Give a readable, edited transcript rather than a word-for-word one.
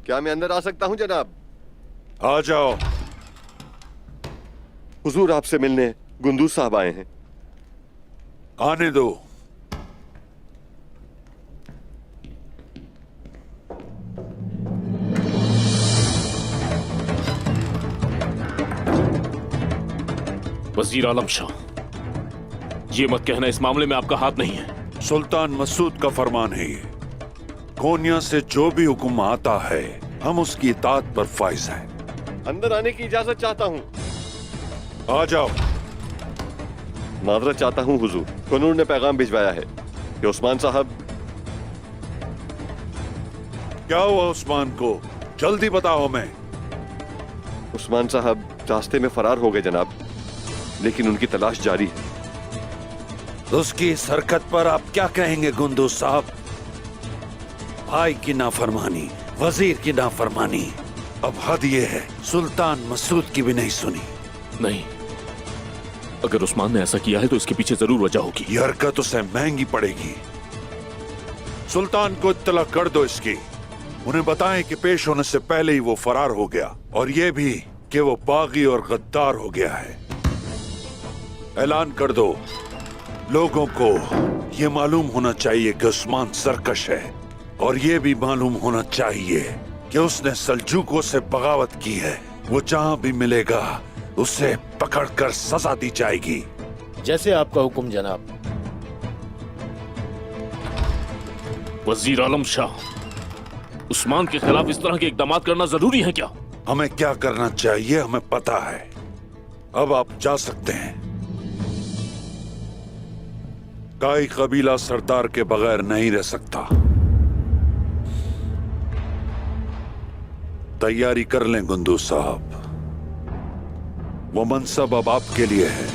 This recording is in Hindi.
क्या मैं अंदर आ सकता हूं जनाब? आ जाओ। हुजूर आपसे मिलने गुंदूज साहब आए हैं। आने दो। वजीर आलम शाह, ये मत कहना इस मामले में आपका हाथ नहीं है। सुल्तान मसूद का फरमान है ये। कोनिया से जो भी हुक्म आता है हम उसकी इताअत पर फाइज हैं। अंदर आने की इजाजत चाहता हूं। आ जाओ। माजरत चाहता हूं हुजूर, कनूर ने पैगाम भिजवाया है कि उस्मान साहब। क्या हुआ उस्मान को? जल्दी बताओ हमें। उस्मान साहब रास्ते में फरार हो गए जनाब, लेकिन उनकी तलाश जारी है। उसकी इस हरकत पर आप क्या कहेंगे गुंदूज साहब? भाई की नाफरमानी, वजीर की नाफरमानी। अब हद ये है, सुल्तान मसूद की भी नहीं सुनी। नहीं, अगर उस्मान ने ऐसा किया है तो इसके पीछे जरूर वजह होगी। ये हरकत उसे महंगी पड़ेगी। सुल्तान को इत्तला कर दो इसकी। उन्हें बताएं कि पेश होने से पहले ही वो फरार हो गया, और ये भी कि वो बागी और गद्दार हो गया है। ऐलान कर दो, लोगों को ये मालूम होना चाहिए कि उस्मान सरकश है, और ये भी मालूम होना चाहिए कि उसने सल्जूकों से बगावत की है। वो जहां भी मिलेगा उसे पकड़कर सजा दी जाएगी। जैसे आपका हुक्म जनाब। वजीर आलम शाह, उस्मान के खिलाफ इस तरह के इकदाम करना जरूरी है क्या? हमें क्या करना चाहिए हमें पता है। अब आप जा सकते हैं। काई कबीला सरदार के बगैर नहीं रह सकता। तैयारी कर लें गुंदूज साहब, वो मनसब अब आपके लिए है।